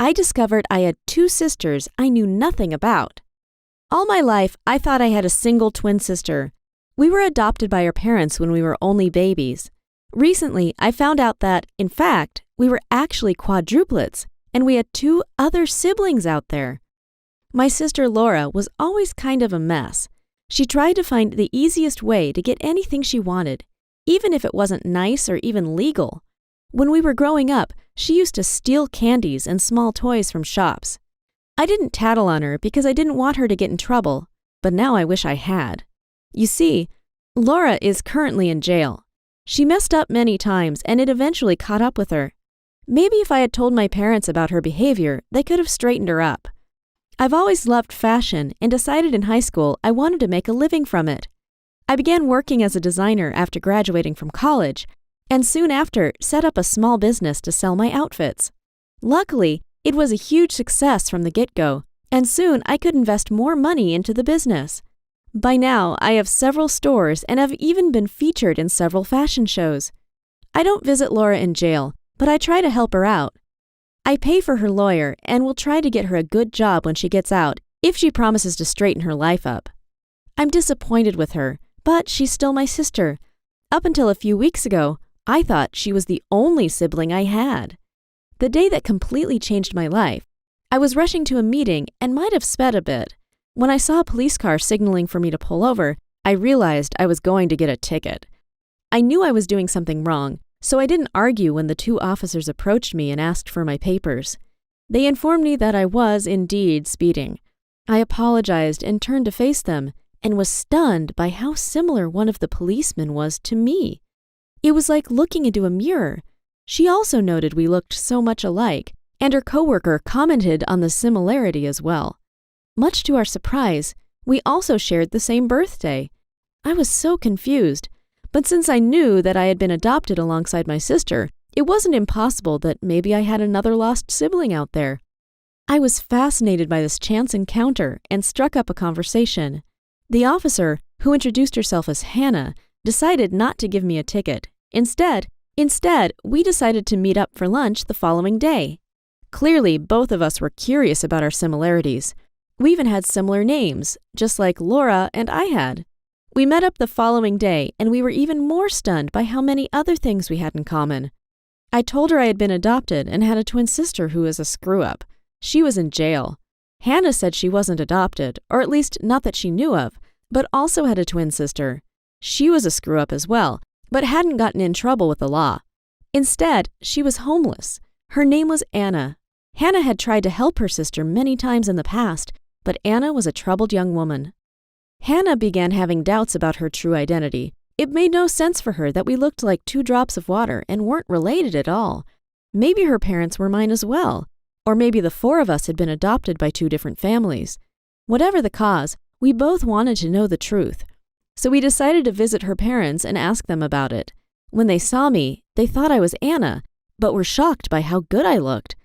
I discovered I had two sisters I knew nothing about. All my life, I thought I had a single twin sister. We were adopted by our parents when we were only babies. Recently, I found out that, in fact, we were actually quadruplets, and we had two other siblings out there. My sister Lara was always kind of a mess. She tried to find the easiest way to get anything she wanted, even if it wasn't nice or even legal. When we were growing up, she used to steal candies and small toys from shops. I didn't tattle on her because I didn't want her to get in trouble, but now I wish I had. You see, Lara is currently in jail. She messed up many times and it eventually caught up with her. Maybe if I had told my parents about her behavior, they could have straightened her up. I've always loved fashion and decided in high school I wanted to make a living from it. I began working as a designer after graduating from college, and soon after set up a small business to sell my outfits. Luckily, it was a huge success from the get-go, and soon I could invest more money into the business. By now, I have several stores and have even been featured in several fashion shows. I don't visit Lara in jail, but I try to help her out. I pay for her lawyer and will try to get her a good job when she gets out if she promises to straighten her life up. I'm disappointed with her, but she's still my sister. Up until a few weeks ago, I thought she was the only sibling I had. The day that completely changed my life, I was rushing to a meeting and might have sped a bit. When I saw a police car signaling for me to pull over, I realized I was going to get a ticket. I knew I was doing something wrong, so I didn't argue when the two officers approached me and asked for my papers. They informed me that I was indeed speeding. I apologized and turned to face them, and was stunned by how similar one of the policemen was to me. It was like looking into a mirror. She also noted we looked so much alike, and her coworker commented on the similarity as well. Much to our surprise, we also shared the same birthday. I was so confused, but since I knew that I had been adopted alongside my sister, it wasn't impossible that maybe I had another lost sibling out there. I was fascinated by this chance encounter and struck up a conversation. The officer, who introduced herself as Hannah, decided not to give me a ticket. Instead, we decided to meet up for lunch the following day. Clearly, both of us were curious about our similarities. We even had similar names, just like Lara and I had. We met up the following day, and we were even more stunned by how many other things we had in common. I told her I had been adopted and had a twin sister who was a screw-up. She was in jail. Hannah said she wasn't adopted, or at least not that she knew of, but also had a twin sister. She was a screw-up as well, but hadn't gotten in trouble with the law. Instead, she was homeless. Her name was Anna. Hannah had tried to help her sister many times in the past, but Anna was a troubled young woman. Hannah began having doubts about her true identity. It made no sense for her that we looked like two drops of water and weren't related at all. Maybe her parents were mine as well, or maybe the four of us had been adopted by two different families. Whatever the cause, we both wanted to know the truth. So we decided to visit her parents and ask them about it. When they saw me, they thought I was Anna, but were shocked by how good I looked.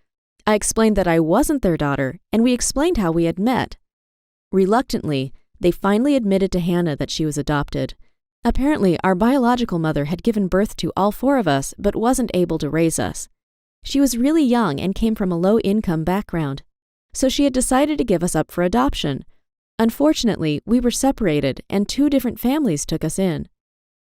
I explained that I wasn't their daughter, and we explained how we had met. Reluctantly, they finally admitted to Hannah that she was adopted. Apparently, our biological mother had given birth to all four of us, but wasn't able to raise us. She was really young and came from a low-income background, so she had decided to give us up for adoption. Unfortunately, we were separated, and two different families took us in.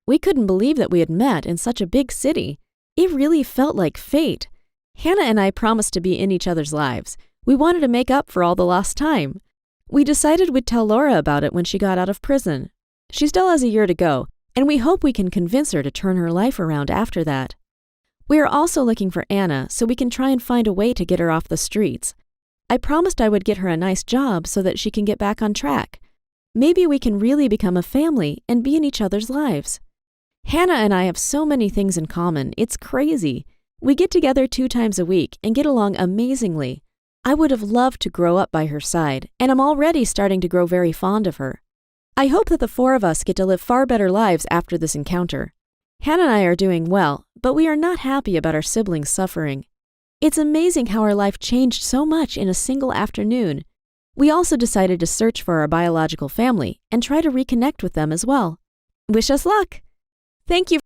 We couldn't believe that we had met in such a big city. It really felt like fate. Hannah and I promised to be in each other's lives. We wanted to make up for all the lost time. We decided we'd tell Lara about it when she got out of prison. She still has a year to go, and we hope we can convince her to turn her life around after that. We are also looking for Anna so we can try and find a way to get her off the streets. I promised I would get her a nice job so that she can get back on track. Maybe we can really become a family and be in each other's lives. Hannah and I have so many things in common, it's crazy. We get together 2 times a week and get along amazingly. I would have loved to grow up by her side, and I'm already starting to grow very fond of her. I hope that the 4 of us get to live far better lives after this encounter. Hannah and I are doing well, but we are not happy about our siblings suffering. It's amazing how our life changed so much in a single afternoon. We also decided to search for our biological family and try to reconnect with them as well. Wish us luck! Thank you.